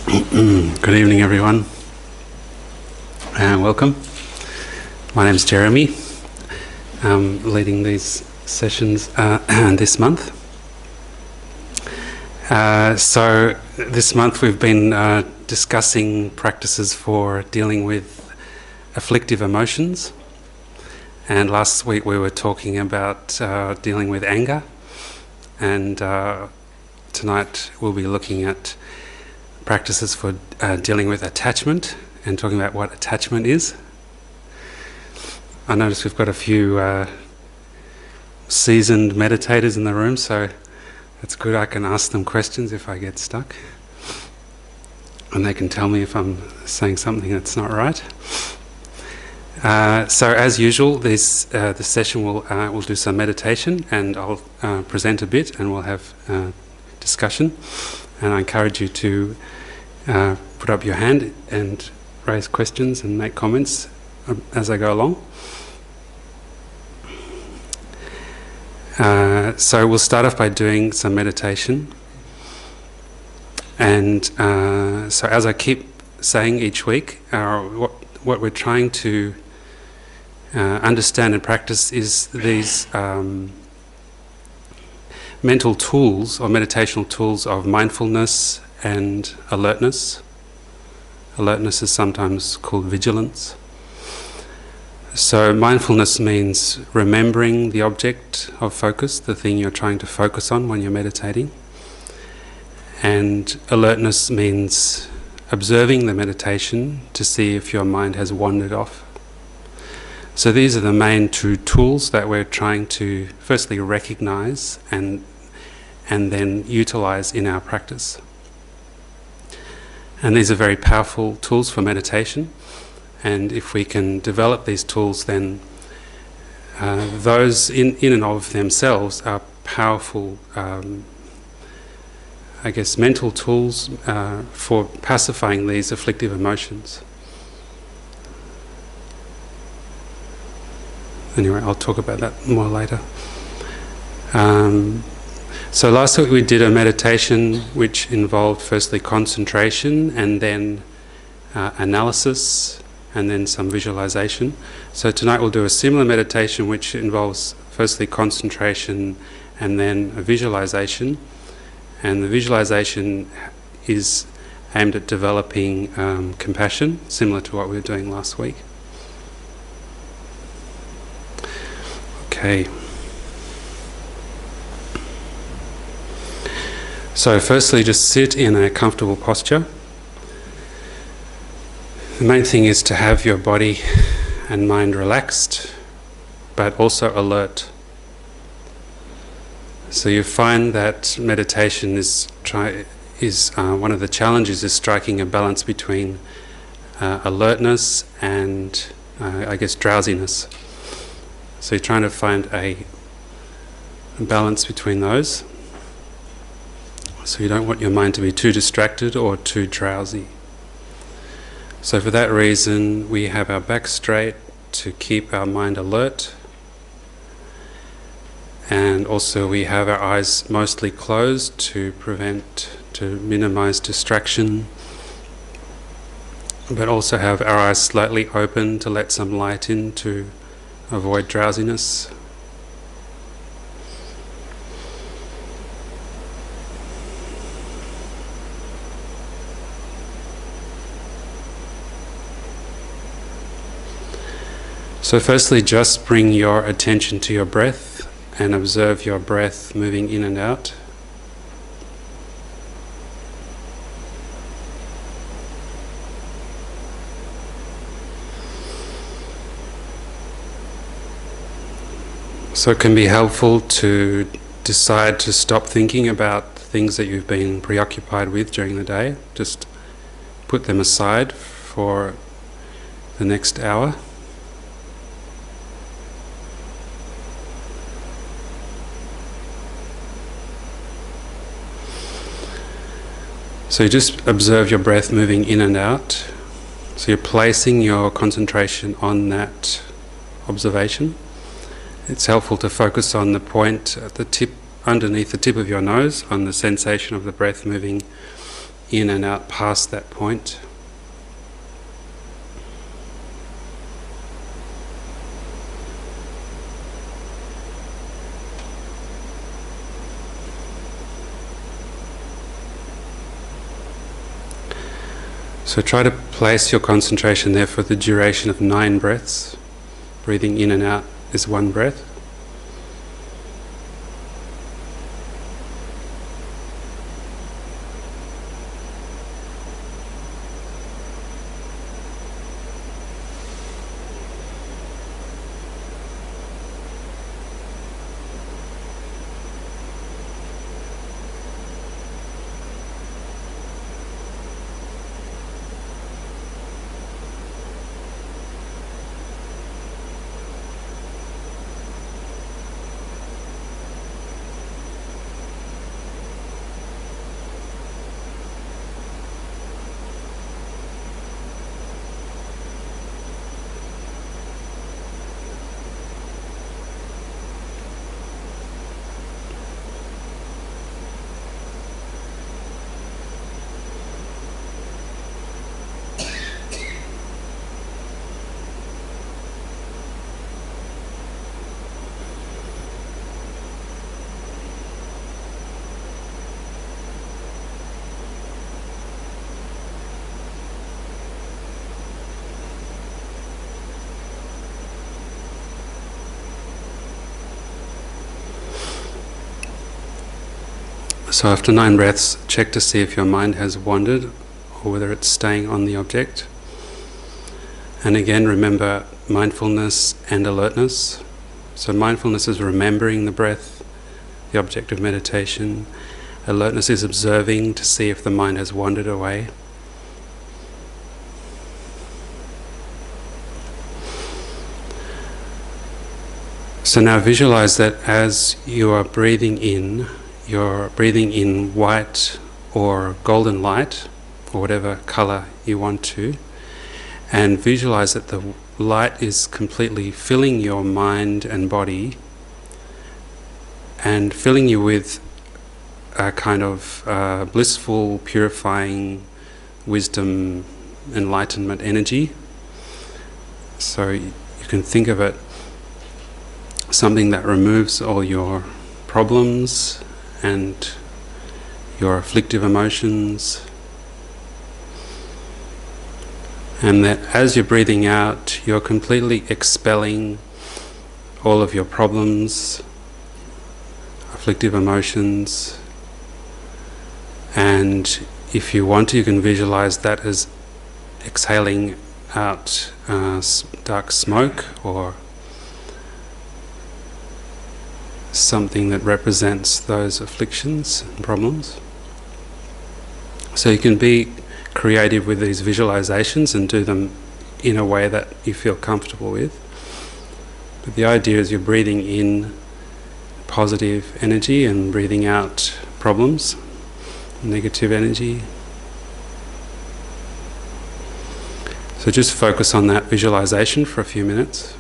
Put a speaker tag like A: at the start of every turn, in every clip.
A: Good evening, everyone, and welcome. My name is Jeremy. I'm leading these sessions this month. So this month we've been discussing practices for dealing with afflictive emotions, and last week we were talking about dealing with anger, and tonight we'll be looking at practices for dealing with attachment and talking about what attachment is. I notice we've got a few seasoned meditators in the room, so it's good I can ask them questions if I get stuck. And they can tell me if I'm saying something that's not right. So as usual, this session we'll do some meditation, and I'll present a bit and we'll have discussion. And I encourage you to put up your hand and raise questions and make comments as I go along. So we'll start off by doing some meditation. And so as I keep saying each week, what we're trying to understand and practice is these mental tools or meditational tools of mindfulness and alertness. Alertness is sometimes called vigilance. So mindfulness means remembering the object of focus, the thing you're trying to focus on when you're meditating. And alertness means observing the meditation to see if your mind has wandered off. So these are the main two tools that we're trying to firstly recognize and then utilize in our practice. And these are very powerful tools for meditation. And if we can develop these tools, then those in and of themselves are powerful, mental tools for pacifying these afflictive emotions. Anyway, I'll talk about that more later. So last week we did a meditation which involved firstly concentration and then analysis and then some visualization. So tonight we'll do a similar meditation which involves firstly concentration and then a visualization. And the visualization is aimed at developing compassion, similar to what we were doing last week. Okay. So firstly, just sit in a comfortable posture. The main thing is to have your body and mind relaxed, but also alert. So you find that meditation is one of the challenges is striking a balance between alertness and drowsiness. So you're trying to find a balance between those. So you don't want your mind to be too distracted or too drowsy. So for that reason, we have our back straight to keep our mind alert. And also we have our eyes mostly closed to minimize distraction. But also have our eyes slightly open to let some light in to avoid drowsiness. So firstly, just bring your attention to your breath and observe your breath moving in and out. So it can be helpful to decide to stop thinking about things that you've been preoccupied with during the day. Just put them aside for the next hour. So you just observe your breath moving in and out. So you're placing your concentration on that observation. It's helpful to focus on the point at the tip, underneath the tip of your nose, on the sensation of the breath moving in and out past that point. So try to place your concentration there for the duration of 9 breaths. Breathing in and out is 1 breath. So after 9 breaths, check to see if your mind has wandered or whether it's staying on the object. And again, remember mindfulness and alertness. So mindfulness is remembering the breath, the object of meditation. Alertness is observing to see if the mind has wandered away. So now visualize that as you are breathing in, you're breathing in white or golden light, or whatever color you want to, and visualize that the light is completely filling your mind and body and filling you with a kind of blissful, purifying wisdom, enlightenment energy. So you can think of it something that removes all your problems and your afflictive emotions, and that as you're breathing out, you're completely expelling all of your problems, afflictive emotions, and if you want to, you can visualize that as exhaling out dark smoke or something that represents those afflictions and problems. So you can be creative with these visualizations and do them in a way that you feel comfortable with. But the idea is you're breathing in positive energy and breathing out problems, negative energy. So just focus on that visualization for a few minutes.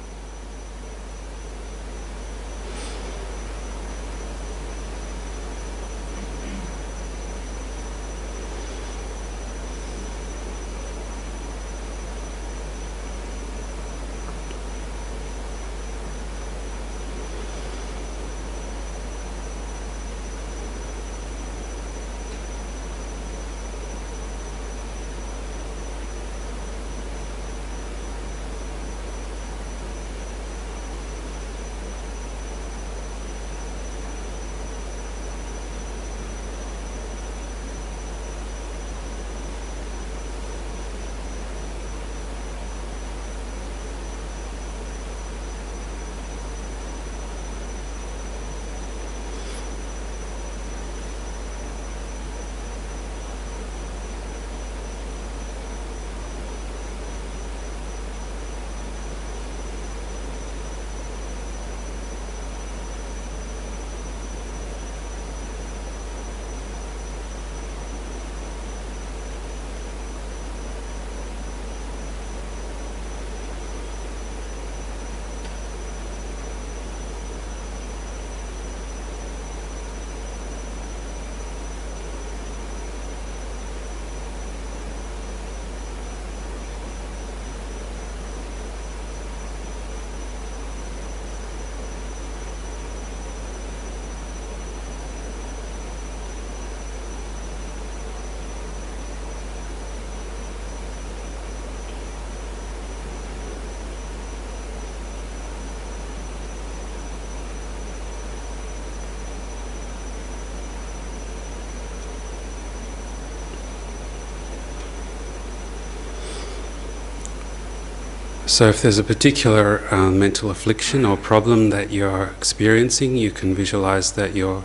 A: So if there's a particular mental affliction or problem that you're experiencing, you can visualize that you're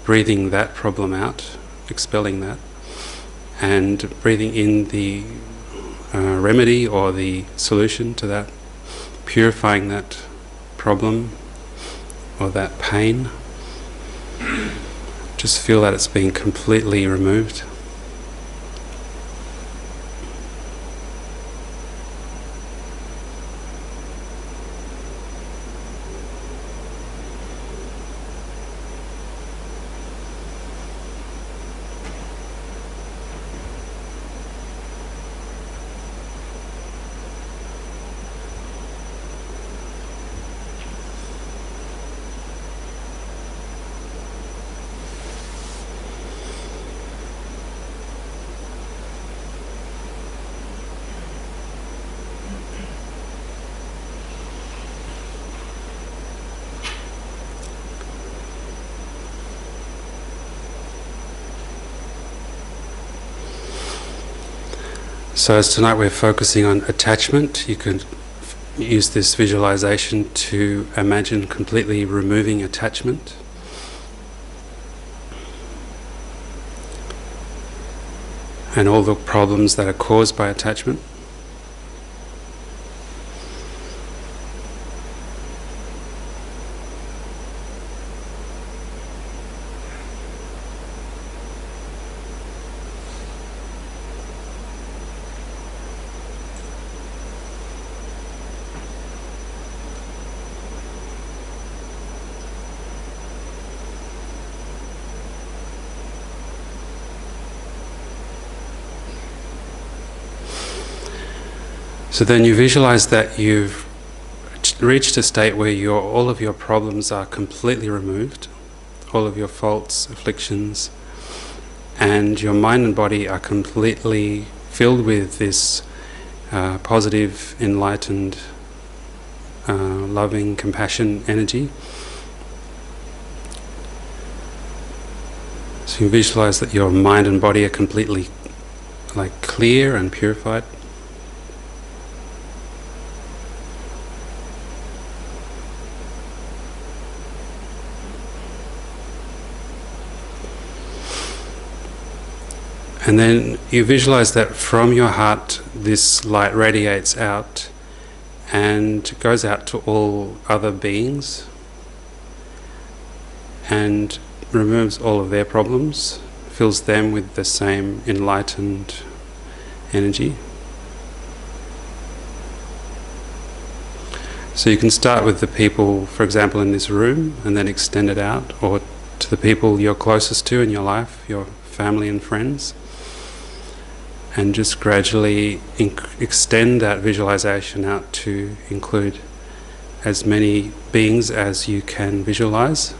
A: breathing that problem out, expelling that, and breathing in the remedy or the solution to that, purifying that problem or that pain. Just feel that it's being completely removed. So as tonight we're focusing on attachment, you can use this visualization to imagine completely removing attachment. And all the problems that are caused by attachment. So then you visualize that you've reached a state where all of your problems are completely removed, all of your faults, afflictions, and your mind and body are completely filled with this positive, enlightened, loving, compassion energy. So you visualize that your mind and body are completely clear and purified. And then you visualize that from your heart this light radiates out and goes out to all other beings and removes all of their problems, fills them with the same enlightened energy. So you can start with the people, for example, in this room, and then extend it out, or to the people you're closest to in your life, your family and friends. And just gradually extend that visualization out to include as many beings as you can visualize.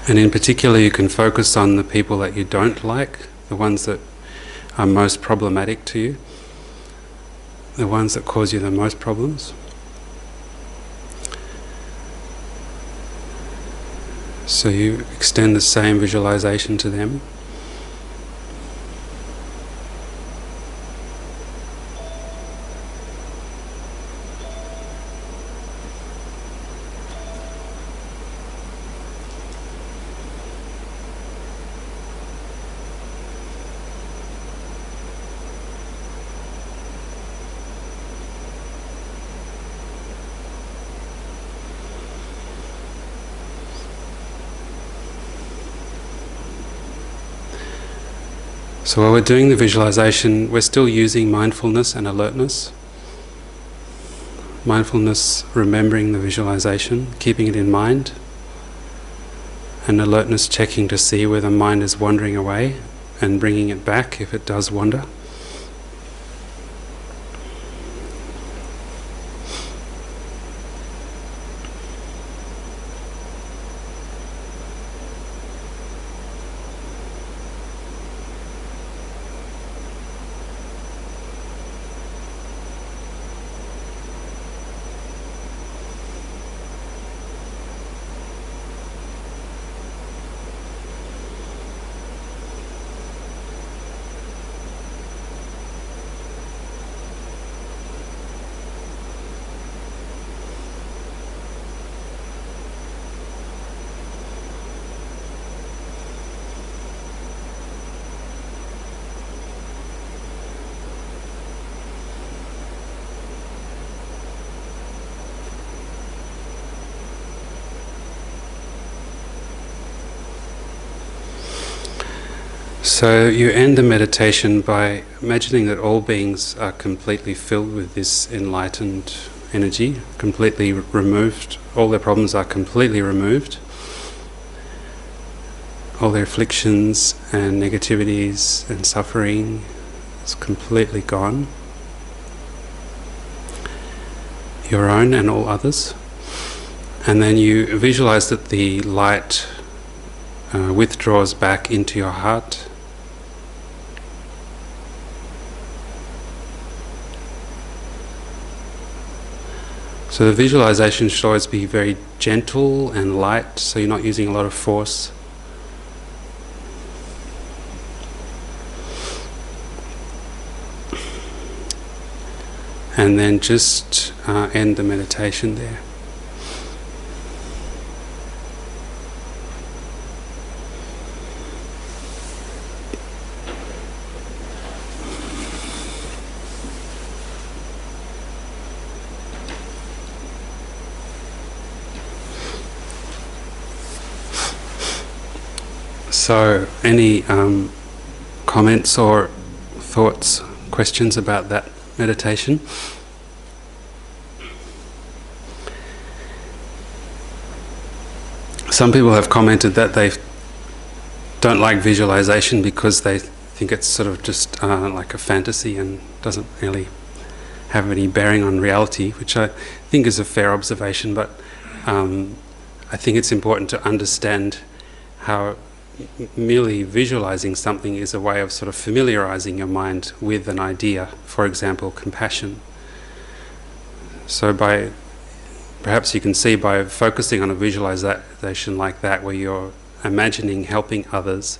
A: And in particular, you can focus on the people that you don't like, the ones that are most problematic to you, the ones that cause you the most problems. So you extend the same visualization to them. So while we're doing the visualization, we're still using mindfulness and alertness. Mindfulness, remembering the visualization, keeping it in mind, and alertness, checking to see where the mind is wandering away and bringing it back if it does wander. So you end the meditation by imagining that all beings are completely filled with this enlightened energy, completely removed. All their problems are completely removed. All their afflictions and negativities and suffering is completely gone. Your own and all others. And then you visualize that the light withdraws back into your heart. So the visualization should always be very gentle and light, so you're not using a lot of force. And then just end the meditation there. So, any comments or thoughts, questions about that meditation? Some people have commented that they don't like visualization because they think it's sort of just like a fantasy and doesn't really have any bearing on reality, which I think is a fair observation, but I think it's important to understand how merely visualizing something is a way of sort of familiarizing your mind with an idea, for example, compassion. So perhaps you can see by focusing on a visualization like that, where you're imagining helping others,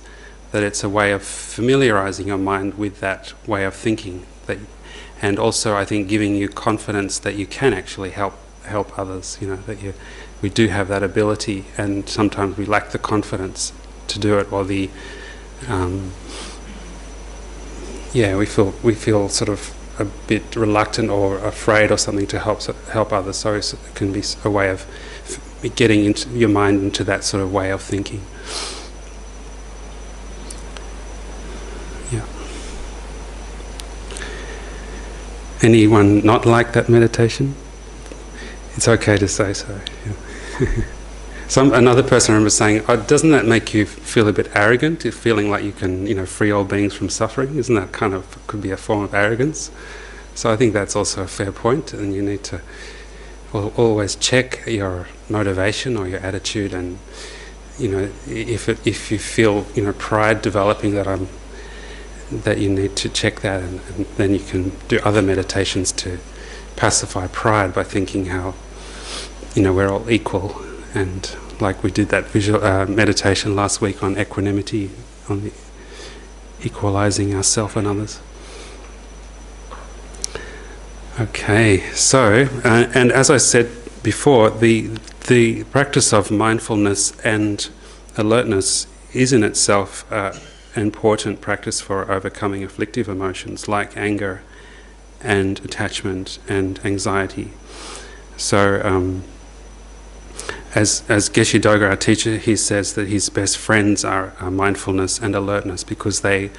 A: that it's a way of familiarizing your mind with that way of thinking, and also I think giving you confidence that you can actually help others, that we do have that ability, and sometimes we lack the confidence to do it, or we feel sort of a bit reluctant or afraid or something to help others. So it can be a way of getting into your mind into that sort of way of thinking. Yeah. Anyone not like that meditation? It's okay to say so. Yeah. Another person I remember saying, doesn't that make you feel a bit arrogant, if feeling like you can, free all beings from suffering? Isn't that could be a form of arrogance? So I think that's also a fair point, and you need to always check your motivation or your attitude, and if you feel pride developing, that you need to check that, and then you can do other meditations to pacify pride by thinking how we're all equal. And like we did that visual meditation last week on equanimity, on the equalizing ourselves and others. Okay, so and as I said before, the practice of mindfulness and alertness is in itself an important practice for overcoming afflictive emotions like anger and attachment and anxiety. So as Geshe Doga, our teacher, he says that his best friends are mindfulness and alertness, because they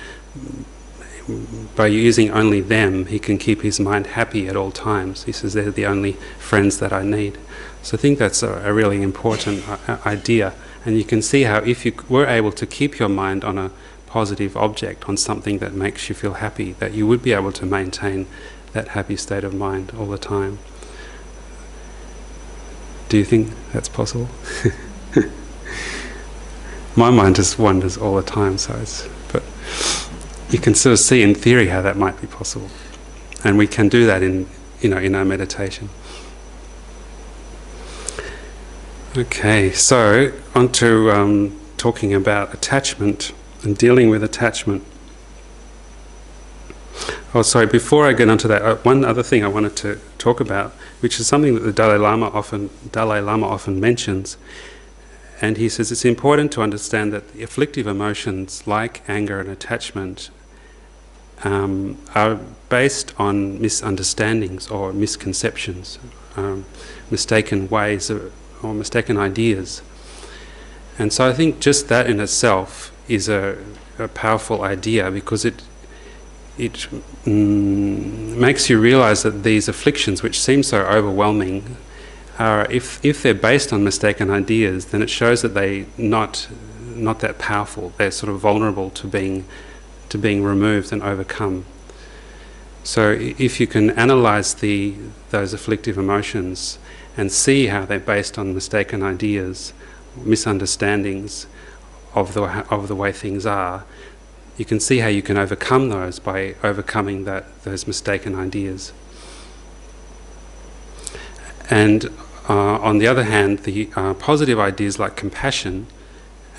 A: by using only them, he can keep his mind happy at all times. He says they're the only friends that I need. So I think that's a really important idea. And you can see how if you were able to keep your mind on a positive object, on something that makes you feel happy, that you would be able to maintain that happy state of mind all the time. Do you think that's possible? My mind just wanders all the time, but you can sort of see in theory how that might be possible, and we can do that in our meditation. Okay, so on to talking about attachment and dealing with attachment. Oh, sorry, before I get onto that, one other thing I wanted to talk about, which is something that the Dalai Lama often mentions. And he says it's important to understand that the afflictive emotions like anger and attachment are based on misunderstandings or misconceptions, mistaken ways or mistaken ideas. And so I think just that in itself is a powerful idea, because it makes you realize that these afflictions, which seem so overwhelming, are, if they're based on mistaken ideas, then it shows that they're not that powerful. They're sort of vulnerable to being removed and overcome. So if you can analyze those afflictive emotions and see how they're based on mistaken ideas, misunderstandings of the way things are, you can see how you can overcome those by overcoming those mistaken ideas. And on the other hand, the positive ideas like compassion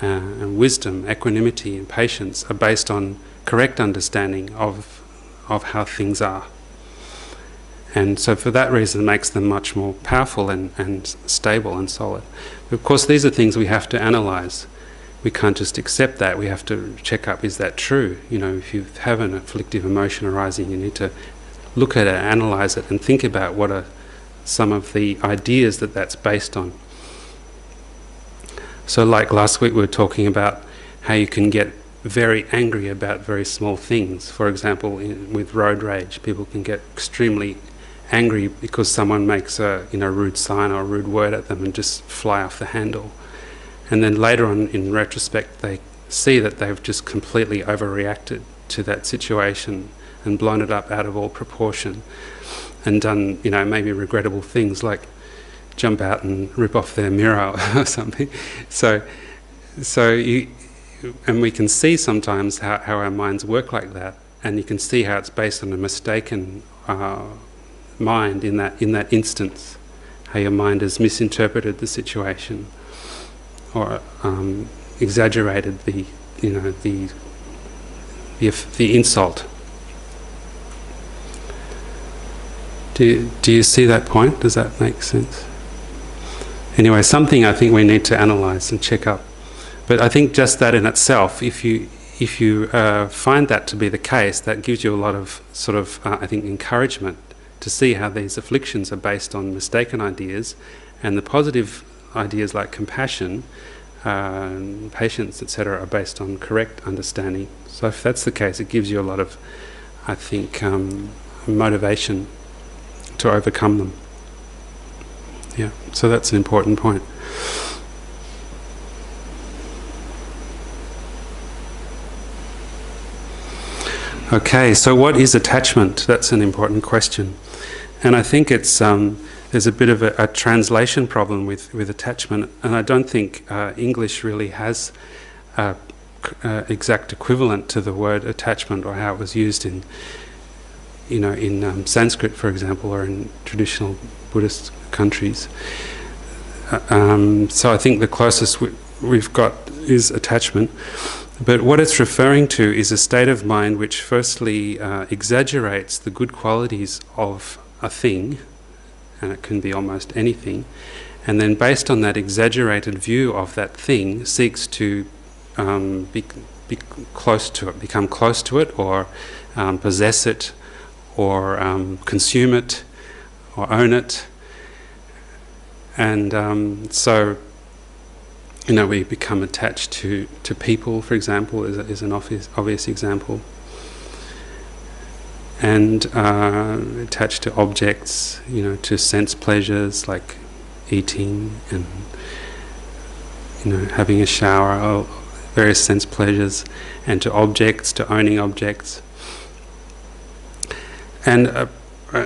A: and wisdom, equanimity and patience are based on correct understanding of how things are. And so for that reason it makes them much more powerful and stable and solid. But of course these are things we have to analyze. We can't just accept that. We have to check up, is that true? If you have an afflictive emotion arising, you need to look at it, analyze it, and think about what are some of the ideas that's based on. So like last week we were talking about how you can get very angry about very small things. For example, with road rage, people can get extremely angry because someone makes a rude sign or a rude word at them and just fly off the handle. And then later on, in retrospect, they see that they've just completely overreacted to that situation and blown it up out of all proportion, and done, maybe regrettable things like jump out and rip off their mirror or something. And we can see sometimes how our minds work like that, and you can see how it's based on a mistaken mind in that instance, how your mind has misinterpreted the situation or exaggerated the insult. Do you see that point? Does that make sense? Anyway, something I think we need to analyze and check up. But I think just that in itself, if you find that to be the case, that gives you a lot of I think encouragement to see how these afflictions are based on mistaken ideas, and the positive ideas like compassion, patience, etc., are based on correct understanding. So if that's the case, it gives you a lot of, I think, motivation to overcome them. Yeah, so that's an important point. Okay, so what is attachment? That's an important question. And I think it's there's a bit of a translation problem with attachment, and I don't think English really has an exact equivalent to the word attachment, or how it was used in Sanskrit, for example, or in traditional Buddhist countries. So I think the closest we've got is attachment. But what it's referring to is a state of mind which firstly exaggerates the good qualities of a thing, and it can be almost anything, and then based on that exaggerated view of that thing seeks to be close to it, become close to it, or possess it, or consume it, or own it. And so we become attached to people, for example, is an obvious example. and attached to objects, to sense pleasures like eating and having a shower, or various sense pleasures, and to objects, to owning objects. And an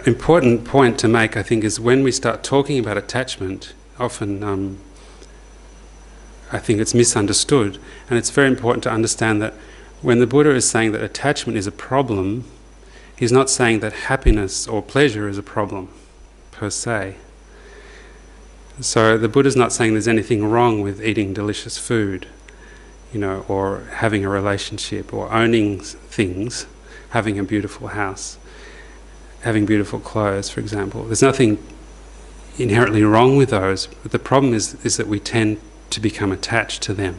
A: important point to make, I think, is when we start talking about attachment, often I think it's misunderstood, and it's very important to understand that when the Buddha is saying that attachment is a problem, he's not saying that happiness or pleasure is a problem, per se. So the Buddha's not saying there's anything wrong with eating delicious food, or having a relationship, or owning things, having a beautiful house, having beautiful clothes, for example. There's nothing inherently wrong with those, but the problem is that we tend to become attached to them.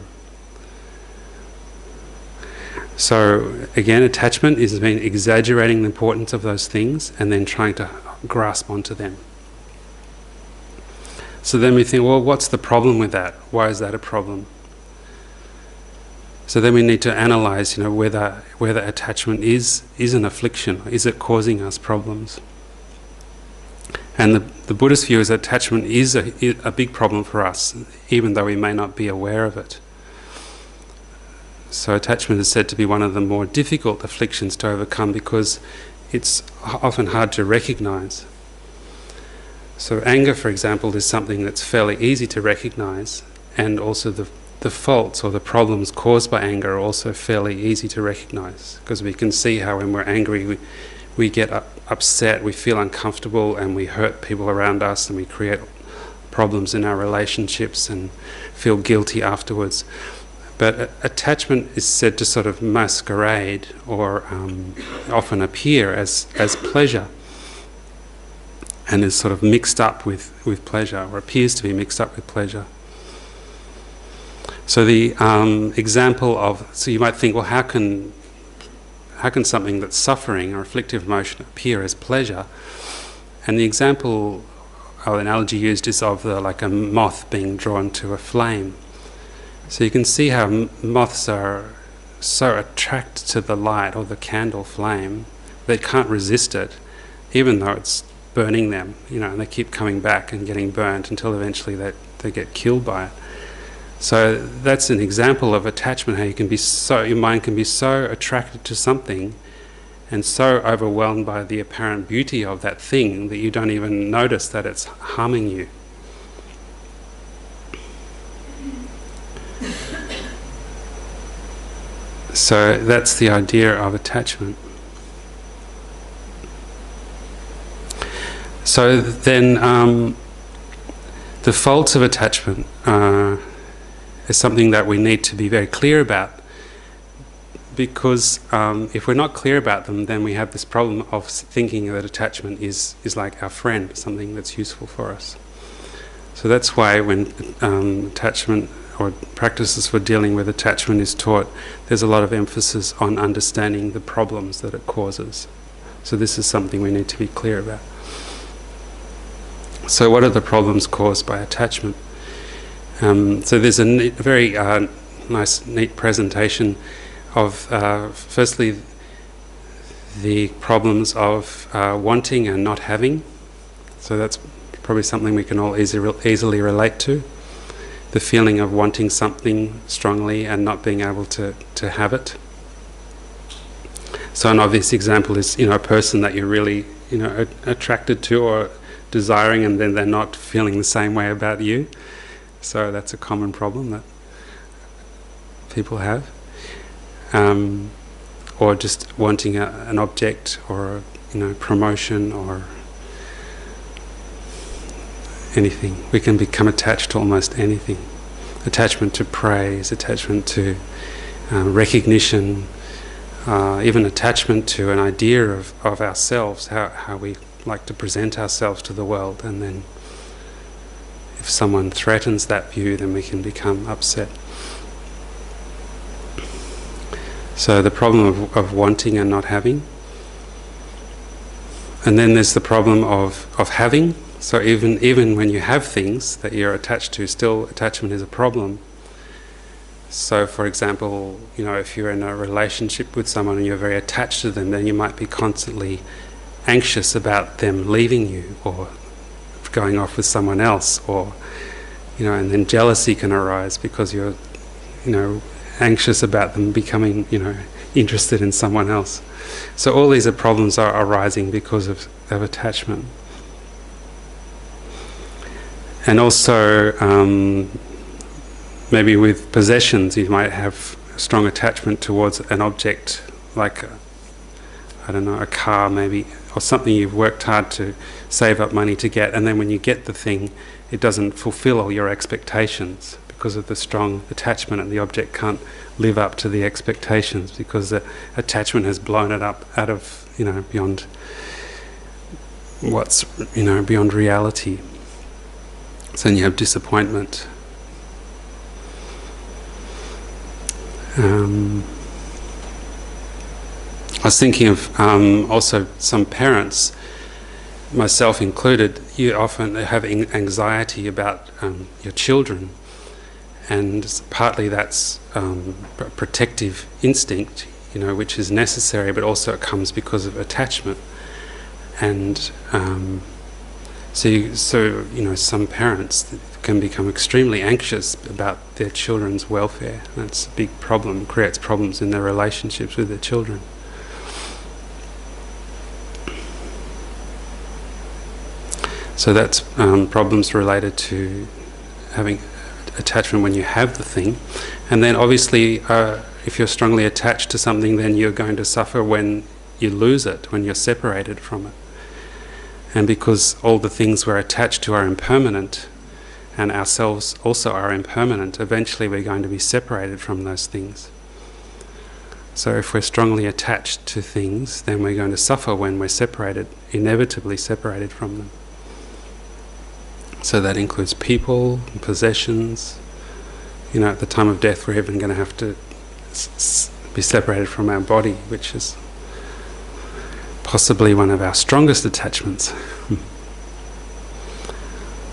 A: So again, attachment is exaggerating the importance of those things and then trying to grasp onto them. So then we think, well, what's the problem with that? Why is that a problem? So then we need to analyze, whether attachment is an affliction. Is it causing us problems? And the Buddhist view is that attachment is a big problem for us, even though we may not be aware of it. So attachment is said to be one of the more difficult afflictions to overcome because it's often hard to recognize. So anger, for example, is something that's fairly easy to recognize, and also the faults or the problems caused by anger are also fairly easy to recognize, because we can see how when we're angry we get upset, we feel uncomfortable, and we hurt people around us, and we create problems in our relationships and feel guilty afterwards. But attachment is said to sort of masquerade or often appear as pleasure, and is sort of mixed up with pleasure, or appears to be mixed up with pleasure. So the example of, so you might think, well, how can something that's suffering or afflictive emotion appear as pleasure? And the example or analogy used is of like a moth being drawn to a flame. So you can see how moths are so attracted to the light or the candle flame, they can't resist it, even though it's burning them, and they keep coming back and getting burnt until eventually they get killed by it. So that's an example of attachment, how your mind can be so attracted to something and so overwhelmed by the apparent beauty of that thing that you don't even notice that it's harming you. So that's the idea of attachment. So then the faults of attachment is something that we need to be very clear about, because if we're not clear about them, then we have this problem of thinking that attachment is like our friend, something that's useful for us. So that's why when attachment or practices for dealing with attachment is taught, there's a lot of emphasis on understanding the problems that it causes. So this is something we need to be clear about. So what are the problems caused by attachment? So there's a very nice, neat presentation of, firstly, the problems of wanting and not having. So that's probably something we can all easily relate to. The feeling of wanting something strongly and not being able to have it. So an obvious example is, a person that you're really, attracted to or desiring, and then they're not feeling the same way about you. So that's a common problem that people have. Or just wanting an object or promotion or anything. We can become attached to almost anything. Attachment to praise, attachment to recognition, even attachment to an idea of ourselves, how we like to present ourselves to the world, and then if someone threatens that view, then we can become upset. So the problem of wanting and not having. And then there's the problem of having. So even when you have things that you're attached to, still attachment is a problem. So, for example, you know, if you're in a relationship with someone and you're very attached to them, then you might be constantly anxious about them leaving you or going off with someone else, or, you know, and then jealousy can arise because you're, you know, anxious about them becoming, you know, interested in someone else. So all these problems are arising because of attachment. And also, maybe with possessions, you might have a strong attachment towards an object, like, I don't know, a car maybe, or something you've worked hard to save up money to get, and then when you get the thing, it doesn't fulfill all your expectations because of the strong attachment, and the object can't live up to the expectations because the attachment has blown it up out of, you know, beyond what's, you know, beyond reality. So then you have disappointment. I was thinking of also some parents, myself included, you often have anxiety about your children, and partly that's a protective instinct, you know, which is necessary, but also it comes because of attachment. And so you know, some parents can become extremely anxious about their children's welfare. That's a big problem, creates problems in their relationships with their children. So that's problems related to having attachment when you have the thing. And then obviously, if you're strongly attached to something, then you're going to suffer when you lose it, when you're separated from it. And because all the things we're attached to are impermanent, and ourselves also are impermanent, eventually we're going to be separated from those things. So if we're strongly attached to things, then we're going to suffer when we're separated, inevitably separated from them. So that includes people, possessions. You know, at the time of death, we're even going to have to be separated from our body, which is possibly one of our strongest attachments.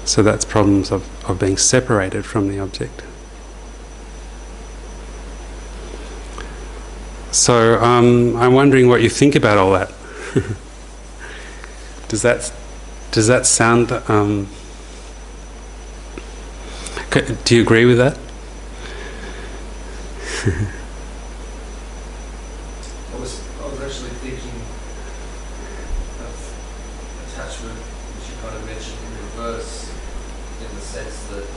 A: So that's problems of being separated from the object. So I'm wondering what you think about all that. Does that sound? Do you agree with that?
B: I was actually thinking of attachment, which you kind of mentioned in reverse, in the sense that I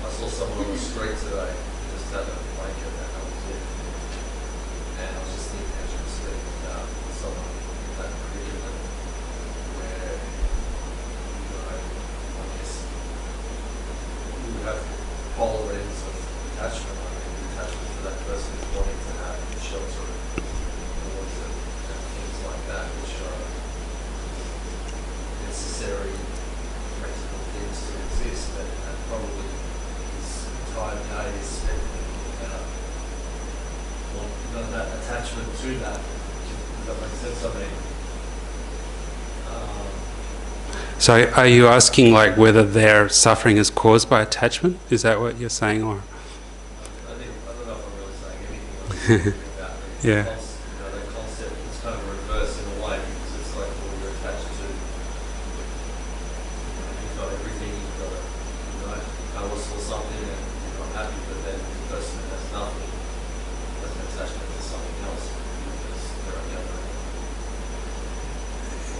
B: saw someone on the street today, just had a blanket and that was it. And I was just thinking, as you were speaking about someone in that predicament, where, you know, I guess you would have polar ends of attachment. I mean, attachment to that person is wanting to have shelter and water and things like that, which are necessary practical things to exist, and probably his entire day is spent thinking about that attachment to that. Does that make sense? I mean,
A: So are you asking like whether their suffering is caused by attachment? Is that what you're saying? Or
B: I don't know if I'm really saying anything about it.
A: Yeah.
B: That concept is kind of reverse in a way, because it's like, well, you're attached to, you've got everything, you've got, I was for something and you're not happy, but then the person that has nothing has an attachment to something else because they're on the other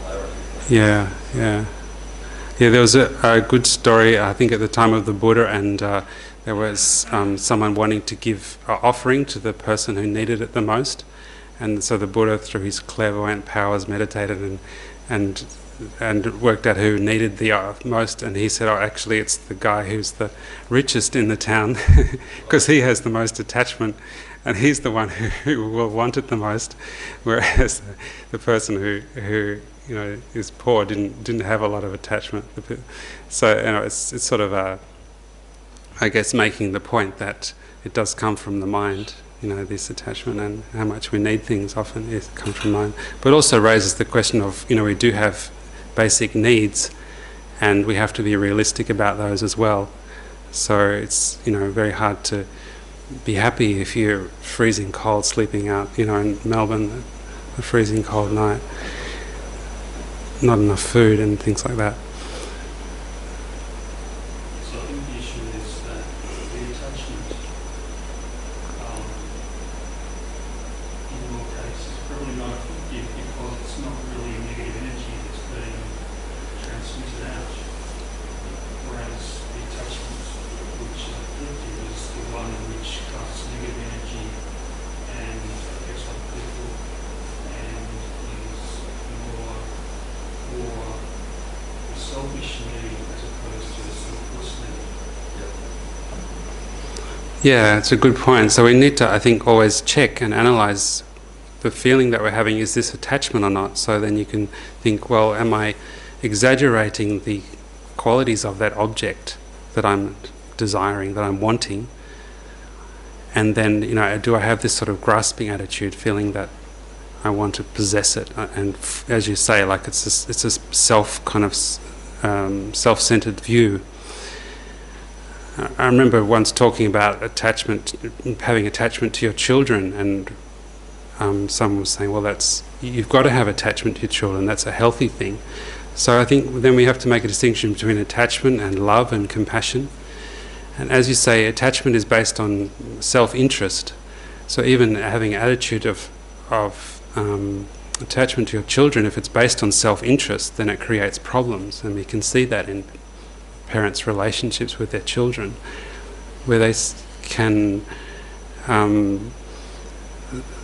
B: polarity.
A: yeah. There was a good story, I think, at the time of the Buddha, and there was someone wanting to give an offering to the person who needed it the most, and so the Buddha, through his clairvoyant powers, meditated and worked out who needed the most, and he said, "Oh, actually, it's the guy who's the richest in the town, because he has the most attachment, and he's the one who will want it the most, whereas the person who you know, is poor, didn't have a lot of attachment." So, you know, it's sort of I guess making the point that it does come from the mind, you know, this attachment, and how much we need things often comes from mind. But also raises the question of, you know, we do have basic needs, and we have to be realistic about those as well. So it's, very hard to be happy if you're freezing cold sleeping out, in Melbourne, a freezing cold night, not enough food and things like that.
C: So I think the issue is that the attachment, in your case, is probably not effective because it's not really negative energy that's being transmitted out. Whereas the attachment which is effective is the one which casts negative energy and affects other people and is more for the selfish need as opposed to the selfless need.
A: Yeah, it's a good point. So we need to, I think, always check and analyze the feeling that we're having. Is this attachment or not? So then you can think, well, am I exaggerating the qualities of that object that I'm desiring, that I'm wanting? And then, do I have this sort of grasping attitude, feeling that I want to possess it? And as you say, like it's a self-centered view. I remember once talking about attachment, having attachment to your children, and someone was saying, well, you've got to have attachment to your children, that's a healthy thing. So I think then we have to make a distinction between attachment and love and compassion. And as you say, attachment is based on self-interest. So even having an attitude of attachment to your children, if it's based on self-interest, then it creates problems, and we can see that in parents' relationships with their children, where they can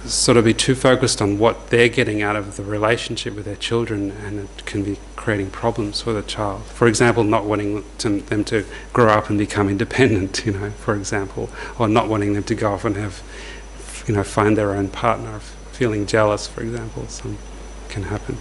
A: sort of be too focused on what they're getting out of the relationship with their children, and it can be creating problems for the child. For example, not wanting them to grow up and become independent, for example, or not wanting them to go off and have, find their own partner, feeling jealous, for example, some can happen.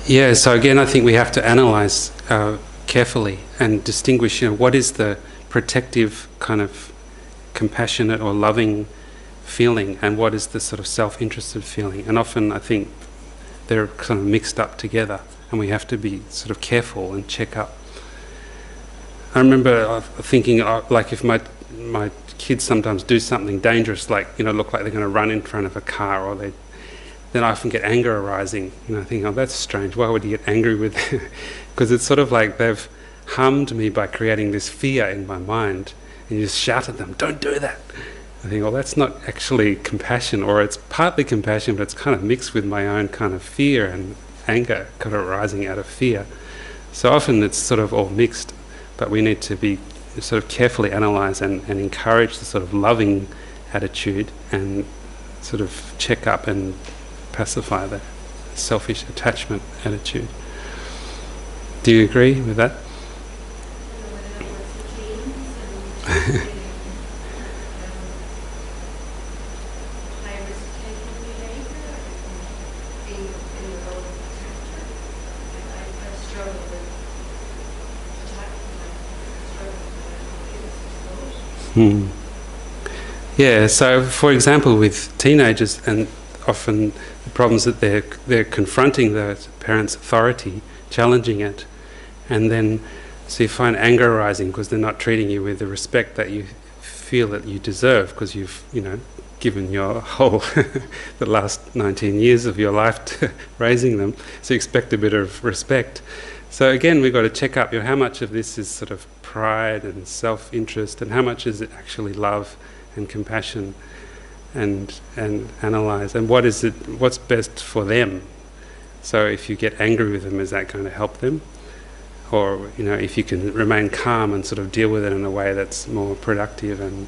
A: Yeah, so again, I think we have to analyse carefully and distinguish, what is the protective kind of compassionate or loving feeling, and what is the sort of self-interested feeling. And often I think they're kind of mixed up together, and we have to be sort of careful and check up. I remember thinking, like if my kids sometimes do something dangerous, like, look like they're going to run in front of a car, or then I often get anger arising. I think, oh, that's strange. Why would you get angry with them? Because it's sort of like they've harmed me by creating this fear in my mind, and you just shout at them, don't do that. I think, well, that's not actually compassion, or it's partly compassion, but it's kind of mixed with my own kind of fear and anger, kind of arising out of fear. So often it's sort of all mixed, but we need to be sort of carefully analyse and encourage the sort of loving attitude, and sort of check up and pacify the selfish attachment attitude. Do you agree with that? Yeah, so for example with teenagers, and often the problems that they're confronting the parents' authority, challenging it, and then so you find anger arising because they're not treating you with the respect that you feel that you deserve, because you've given your whole the last 19 years of your life to raising them, so you expect a bit of respect. So again, we've got to check up, how much of this is sort of pride and self-interest, and how much is it actually love and compassion, and analyse, and what's best for them. So if you get angry with them, is that going to help them? Or if you can remain calm and sort of deal with it in a way that's more productive. And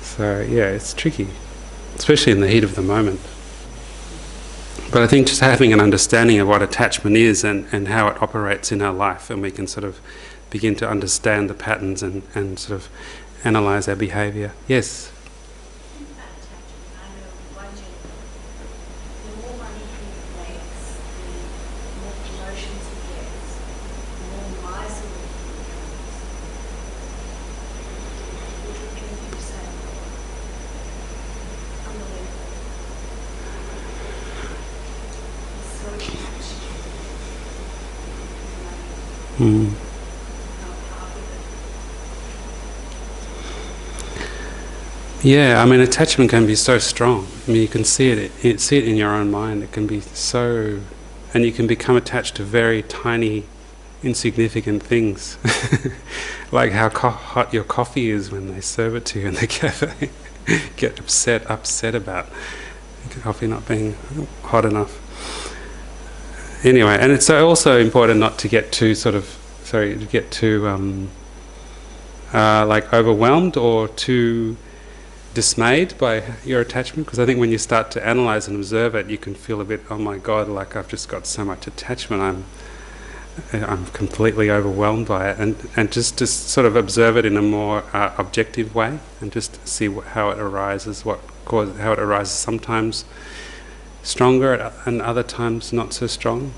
A: so yeah, it's tricky, especially in the heat of the moment. But I think just having an understanding of what attachment is and how it operates in our life, and we can sort of begin to understand the patterns and sort of analyse our behaviour. Yes?
D: The more would be attached to.
A: Mm. Yeah, I mean, attachment can be so strong. I mean, you can see it in your own mind. It can be so, and you can become attached to very tiny, insignificant things, like how hot your coffee is when they serve it to you in the cafe. Get upset about the coffee not being hot enough. Anyway, and it's also important not to get too like overwhelmed or too dismayed by your attachment, because I think when you start to analyze and observe it, you can feel a bit, oh my God, like I've just got so much attachment, I'm completely overwhelmed by it, and just sort of observe it in a more objective way, and just see how it arises, how it arises sometimes stronger and other times not so strong.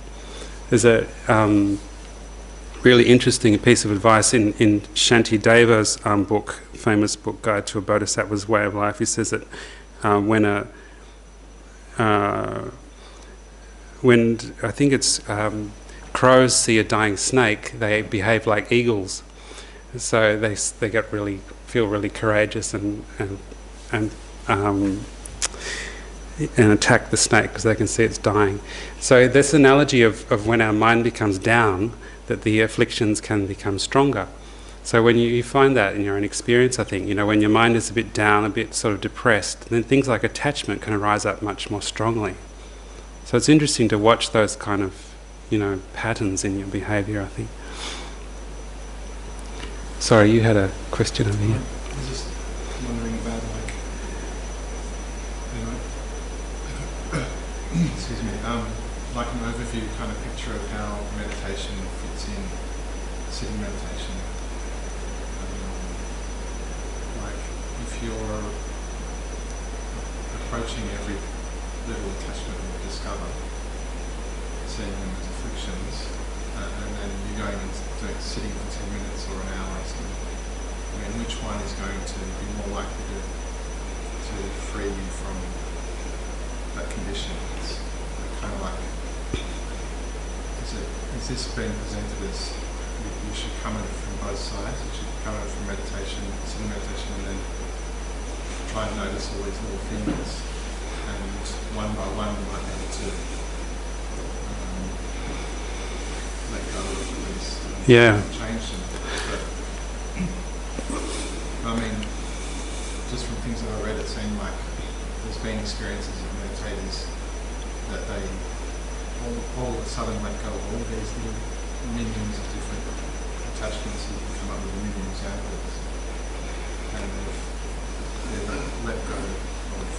A: There's a really interesting piece of advice in Shanti Deva's book, famous book, Guide to a Bodhisattva's Way of Life. He says that when I think it's crows see a dying snake, they behave like eagles. So they feel really courageous and attack the snake because they can see it's dying. So this analogy of when our mind becomes down, that the afflictions can become stronger. So when you find that in your own experience, I think, when your mind is a bit down, a bit sort of depressed, then things like attachment can arise up much more strongly. So it's interesting to watch those kind of, patterns in your behaviour, I think. Sorry, you had a question over here.
E: I was just wondering about, excuse me, like an overview kind of picture of how meditation fits in, sitting meditation. Like if you're approaching every little attachment you discover, seeing them as afflictions, and then you're going and sitting for 10 minutes or an hour or something. I mean, which one is going to be more likely to free you from that condition? It's kind of like, is this being presented as you should come at it from both sides? You should come at it from meditation, sitting meditation, and then try and notice all these little things, and one by one you might be able to let go of these and change them. But, I mean, just from things that I read, it seemed like there's been experiences of meditators that they all of a sudden let go of all these little minions of different attachments. You can come up with a million examples, and they've let go of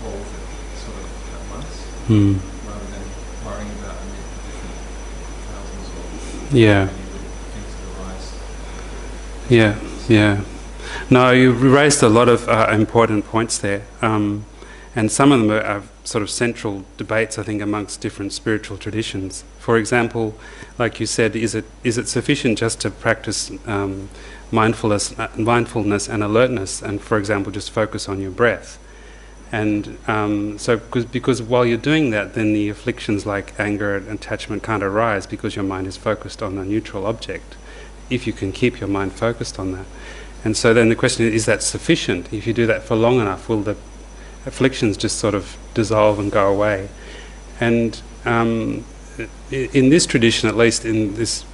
E: all of it sort of at once, rather than worrying about the different thousands or many little things that arise.
A: No, you raised a lot of important points there. And some of them are sort of central debates, I think, amongst different spiritual traditions. For example, like you said, is it sufficient just to practice mindfulness and alertness, and, for example, just focus on your breath? And because while you're doing that, then the afflictions like anger and attachment can't arise because your mind is focused on a neutral object, if you can keep your mind focused on that. And so then the question is that sufficient? If you do that for long enough, will the afflictions just sort of dissolve and go away? And in this tradition, at least in this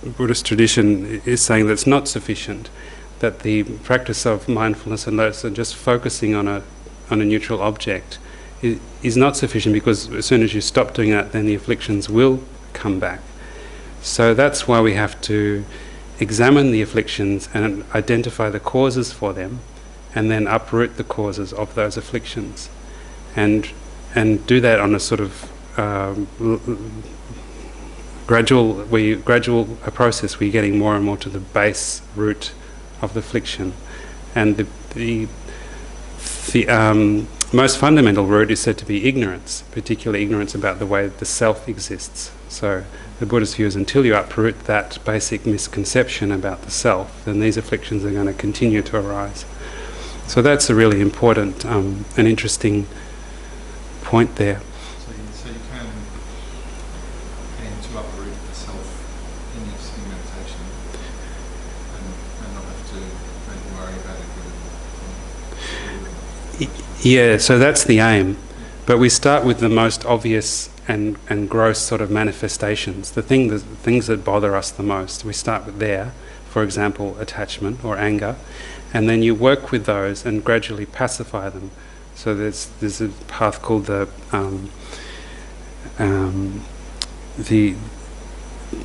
A: Buddhist tradition, is saying that it's not sufficient, that the practice of mindfulness and alertness and just focusing on a neutral object is not sufficient, because as soon as you stop doing that, then the afflictions will come back. So that's why we have to examine the afflictions and identify the causes for them, and then uproot the causes of those afflictions, and do that on a sort of gradual process where you're getting more and more to the base root of the affliction. And the most fundamental root is said to be ignorance, particularly ignorance about the way the self exists. So the Buddhist view is until you uproot that basic misconception about the self, then these afflictions are going to continue to arise. So that's a really important and interesting point there.
E: So you can
A: Yeah, so that's the aim. But we start with the most obvious and gross sort of manifestations, the things that bother us the most. We start with there, for example, attachment or anger, and then you work with those and gradually pacify them. So there's a path called the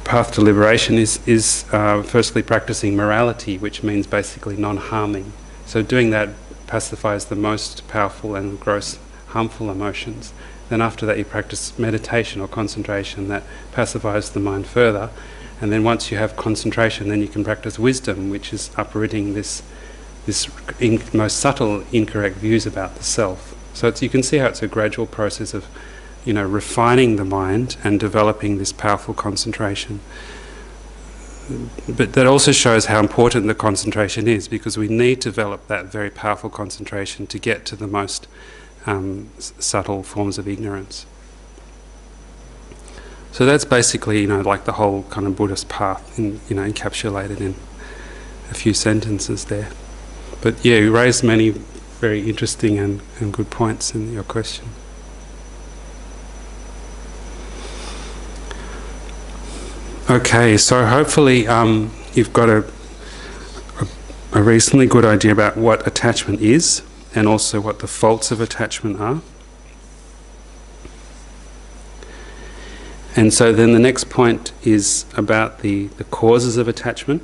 A: path to liberation is firstly practicing morality, which means basically non-harming. So doing that pacifies the most powerful and gross harmful emotions. Then after that you practice meditation or concentration that pacifies the mind further. And then once you have concentration, then you can practice wisdom, which is uprooting this most subtle incorrect views about the self. So you can see how it's a gradual process of, refining the mind and developing this powerful concentration. But that also shows how important the concentration is, because we need to develop that very powerful concentration to get to the most subtle forms of ignorance. So that's basically, like the whole kind of Buddhist path, encapsulated in a few sentences there. But yeah, you raised many very interesting and good points in your question. Okay, so hopefully you've got a reasonably good idea about what attachment is and also what the faults of attachment are. And so then the next point is about the causes of attachment.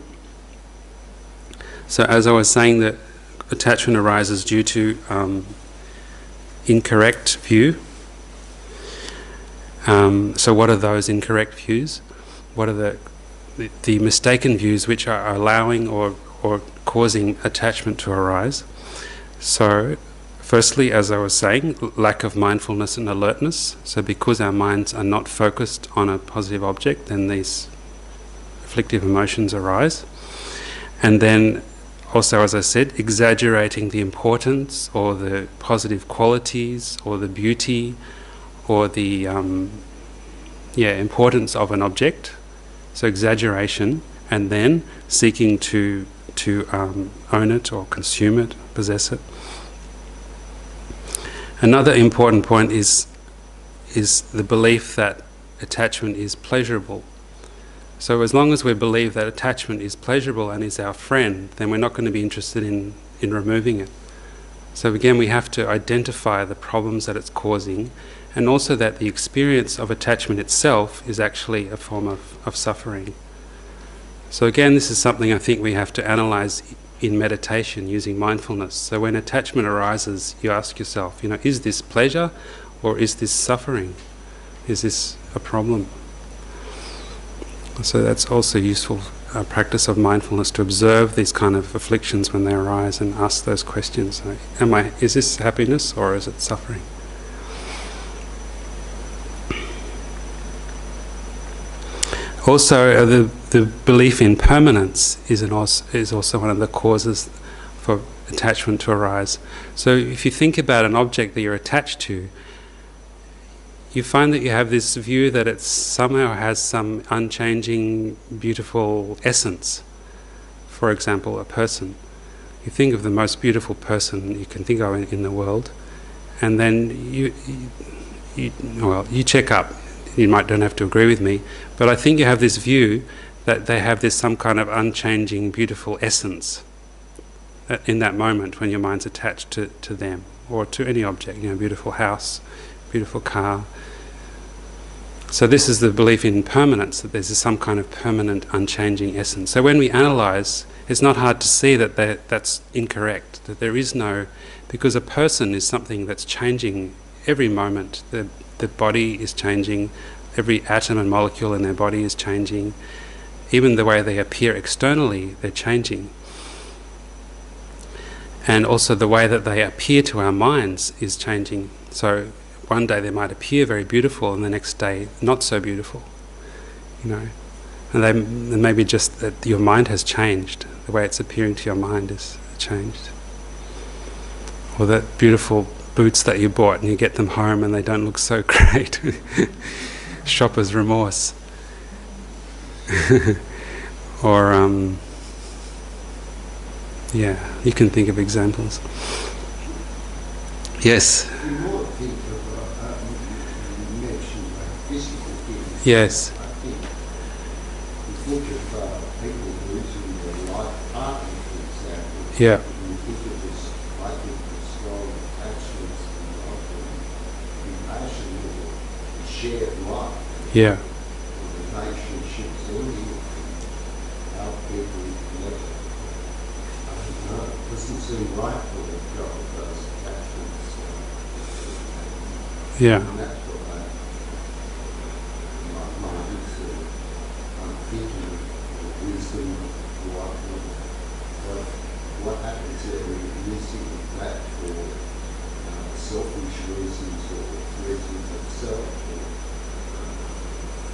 A: So as I was saying, that attachment arises due to incorrect view. So what are those incorrect views? What are the mistaken views which are allowing or causing attachment to arise? So firstly, as I was saying, lack of mindfulness and alertness. So because our minds are not focused on a positive object, then these afflictive emotions arise. And then also, as I said, exaggerating the importance or the positive qualities or the beauty or the importance of an object. So exaggeration, and then seeking to own it or consume it, possess it. Another important point is the belief that attachment is pleasurable. So as long as we believe that attachment is pleasurable and is our friend, then we're not going to be interested in removing it. So again, we have to identify the problems that it's causing, and also that the experience of attachment itself is actually a form of suffering. So again, this is something I think we have to analyze in meditation using mindfulness. So when attachment arises, you ask yourself, is this pleasure or is this suffering? Is this a problem? So that's also useful practice of mindfulness, to observe these kind of afflictions when they arise and ask those questions. Is this happiness or is it suffering? Also, the belief in permanence is also one of the causes for attachment to arise. So if you think about an object that you're attached to, you find that you have this view that it somehow has some unchanging, beautiful essence. For example, a person. You think of the most beautiful person you can think of in the world, and then you check up. You don't have to agree with me, but I think you have this view that they have some kind of unchanging, beautiful essence in that moment when your mind's attached to them or to any object. Beautiful house, beautiful car. So this is the belief in permanence, that there's some kind of permanent, unchanging essence. So when we analyse, it's not hard to see that that's incorrect, that there is no... Because a person is something that's changing every moment. The body is changing, every atom and molecule in their body is changing. Even the way they appear externally, they're changing. And also the way that they appear to our minds is changing. So one day they might appear very beautiful and the next day not so beautiful. And maybe just that your mind has changed. The way it's appearing to your mind is changed. Or that beautiful boots that you bought and you get them home and they don't look so great. Shopper's remorse. Or you can think of examples. Yes.
D: You might think of, you mentioned physical things.
A: Yes.
D: I think you think of people losing their life partner, for example.
A: Yeah.
D: You think of this, I think of strong attachments and love and emotional shared life.
A: Yeah.
D: Relationships ending, how people connect. I don't know, it doesn't seem right for the job of those attachments.
A: Yeah.
D: And that's what my mind is, I'm thinking of wisdom, what happens there when you're using that for selfish reasons or reasons of self.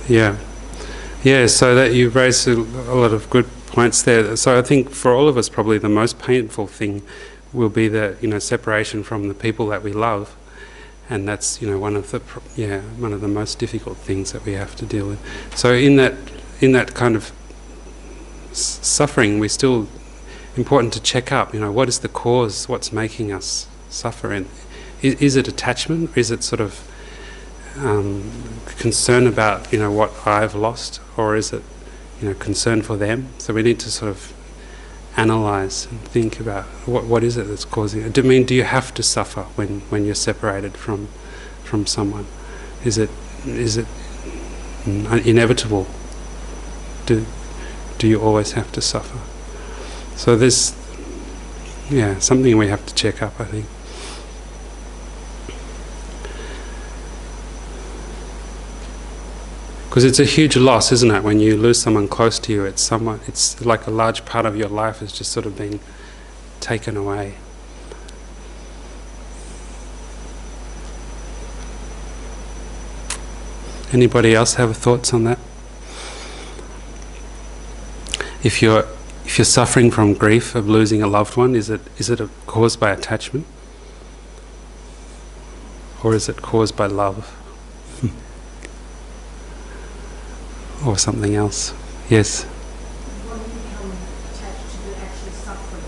A: Yeah. Yeah, so that you've raised a lot of good points there. So I think for all of us probably the most painful thing will be the, separation from the people that we love. And that's, one of the most difficult things that we have to deal with. So in that kind of suffering, we're still important to check up, what is the cause, what's making us suffer? And is it attachment? Or is it sort of concern about, what I've lost? Or is it, concern for them? So we need to sort of analyse and think about what is it that's causing it. Do you have to suffer when you're separated from someone? Is it inevitable? Do you always have to suffer? So there's something we have to check up, I think. Because it's a huge loss, isn't it? When you lose someone close to you, it's like a large part of your life has just sort of been taken away. Anybody else have thoughts on that? If you're suffering from grief of losing a loved one, is it caused by attachment? Or is it caused by love? Or something else? Yes?
F: When you become attached to the actual suffering.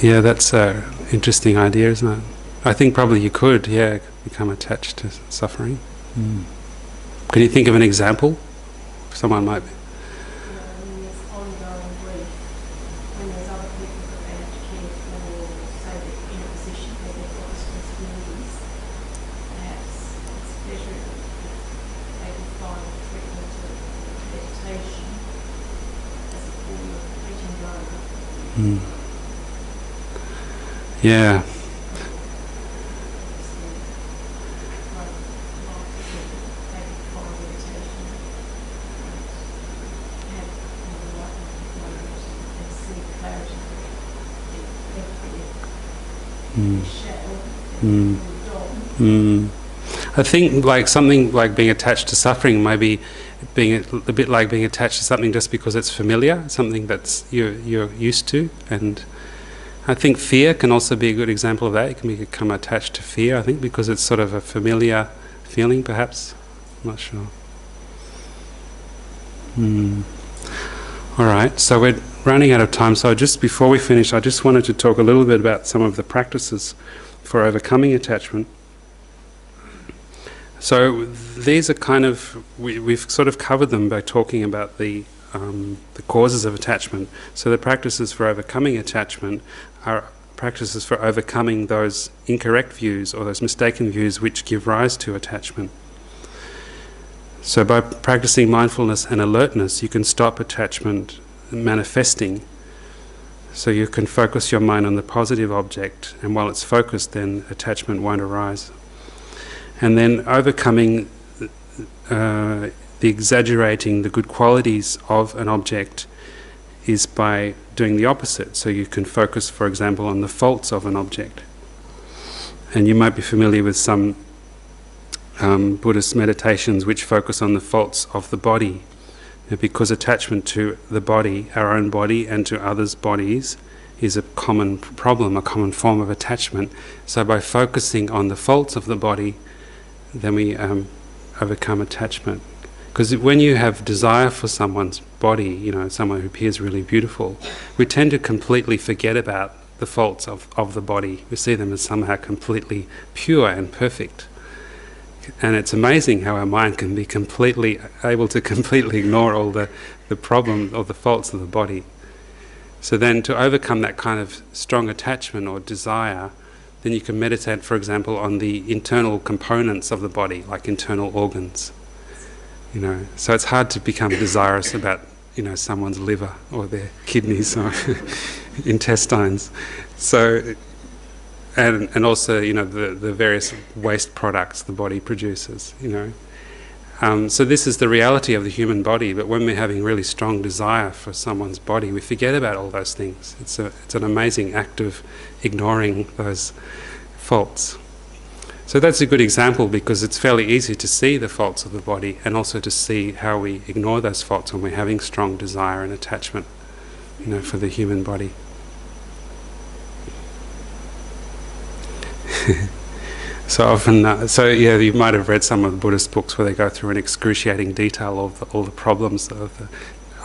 A: Yeah, that's an interesting idea, isn't it? I think probably you could, become attached to suffering. Mm. Can you think of an example? Someone might be.
F: When there's ongoing grief, when there's other people that they have to care for, so that in a position where they've got responsibilities, perhaps it's better if they can find treatment of meditation as a form of letting go.
A: Mm. Yeah. I think like something like being attached to suffering maybe being a bit like being attached to something just because it's familiar, something that's you're used to. And I think fear can also be a good example of that. You can become attached to fear, I think, because it's sort of a familiar feeling, perhaps. I'm not sure. All right, so we're running out of time. So just before we finish, I just wanted to talk a little bit about some of the practices for overcoming attachment. So these are kind of, we've sort of covered them by talking about the causes of attachment. So the practices for overcoming attachment are practices for overcoming those incorrect views or those mistaken views which give rise to attachment. So by practicing mindfulness and alertness, you can stop attachment manifesting. So you can focus your mind on the positive object, and while it's focused, then attachment won't arise. And then overcoming the exaggerating the good qualities of an object is by doing the opposite. So you can focus, for example, on the faults of an object. And you might be familiar with some Buddhist meditations which focus on the faults of the body. Because attachment to the body, our own body, and to others' bodies is a common problem, a common form of attachment. So by focusing on the faults of the body, then we overcome attachment. Because when you have desire for someone's body, someone who appears really beautiful, we tend to completely forget about the faults of the body. We see them as somehow completely pure and perfect. And it's amazing how our mind can be completely able to completely ignore all the problem or the faults of the body. So then to overcome that kind of strong attachment or desire, then you can meditate, for example, on the internal components of the body, like internal organs. So it's hard to become desirous about, someone's liver or their kidneys or intestines. So, and also, the various waste products the body produces, So this is the reality of the human body, but when we're having really strong desire for someone's body, we forget about all those things. It's an amazing act of ignoring those faults. So that's a good example, because it's fairly easy to see the faults of the body and also to see how we ignore those faults when we're having strong desire and attachment, for the human body. So often, you might have read some of the Buddhist books where they go through an excruciating detail of all the problems of the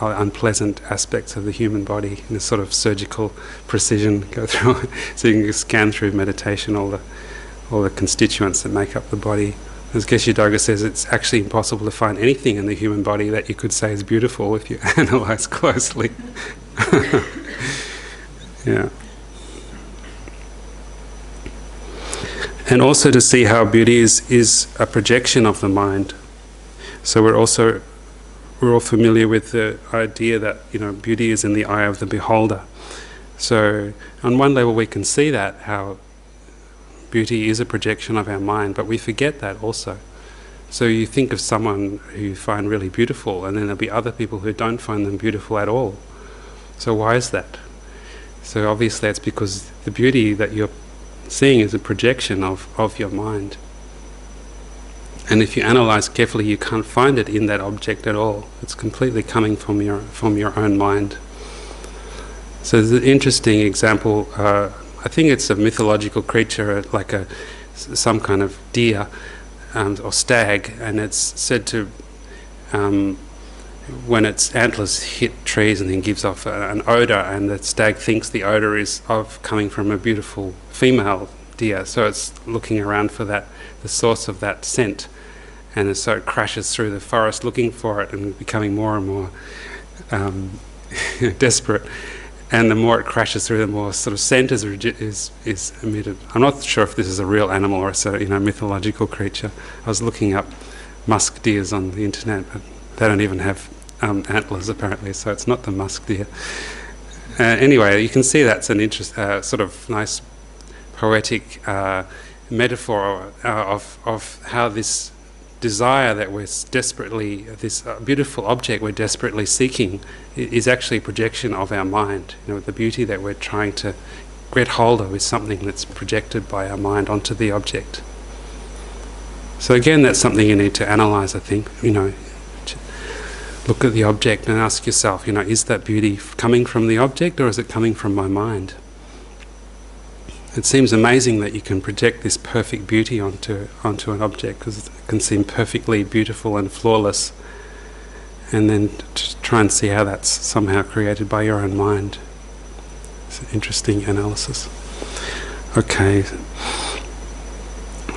A: unpleasant aspects of the human body in a sort of surgical precision. Go through, so you can scan through meditation all the constituents that make up the body. As Geshe Doga says, it's actually impossible to find anything in the human body that you could say is beautiful if you analyse closely. Yeah. And also to see how beauty is a projection of the mind. So we're all familiar with the idea that beauty is in the eye of the beholder. So on one level we can see that, how beauty is a projection of our mind, but we forget that also. So you think of someone who you find really beautiful, and then there'll be other people who don't find them beautiful at all. So why is that? So obviously it's because the beauty that you're seeing is a projection of your mind. And if you analyse carefully, you can't find it in that object at all. It's completely coming from your own mind. So there's an interesting example. I think it's a mythological creature, like some kind of deer or stag, and it's said to, when its antlers hit trees and then gives off an odour, and the stag thinks the odour is coming from a beautiful female deer, so it's looking around for the source of that scent, and so it crashes through the forest looking for it and becoming more and more desperate. And the more it crashes through, the more sort of scent is emitted. I'm not sure if this is a real animal or a mythological creature. I was looking up musk deers on the internet, but they don't even have antlers apparently, so it's not the musk deer. Anyway, you can see that's an sort of nice poetic metaphor of how this desire that we're desperately, this beautiful object we're desperately seeking, is actually a projection of our mind. The beauty that we're trying to get hold of is something that's projected by our mind onto the object. So again, that's something you need to analyse, I think. Look at the object and ask yourself, is that beauty coming from the object, or is it coming from my mind? It seems amazing that you can project this perfect beauty onto an object, because it can seem perfectly beautiful and flawless, and then to try and see how that's somehow created by your own mind. It's an interesting analysis. Okay,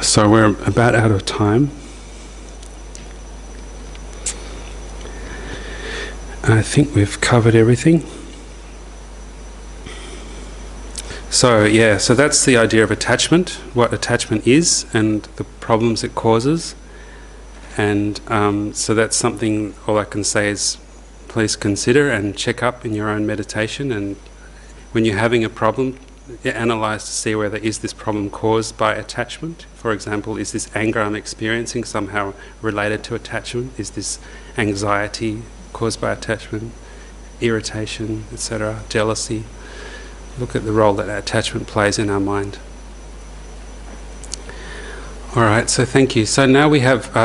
A: so we're about out of time. I think we've covered everything. So that's the idea of attachment, what attachment is and the problems it causes. And so that's something, all I can say is please consider and check up in your own meditation. And when you're having a problem, analyse to see whether is this problem caused by attachment. For example, is this anger I'm experiencing somehow related to attachment? Is this anxiety caused by attachment, irritation, etc., jealousy? Look at the role that attachment plays in our mind. All right, so thank you. So now we have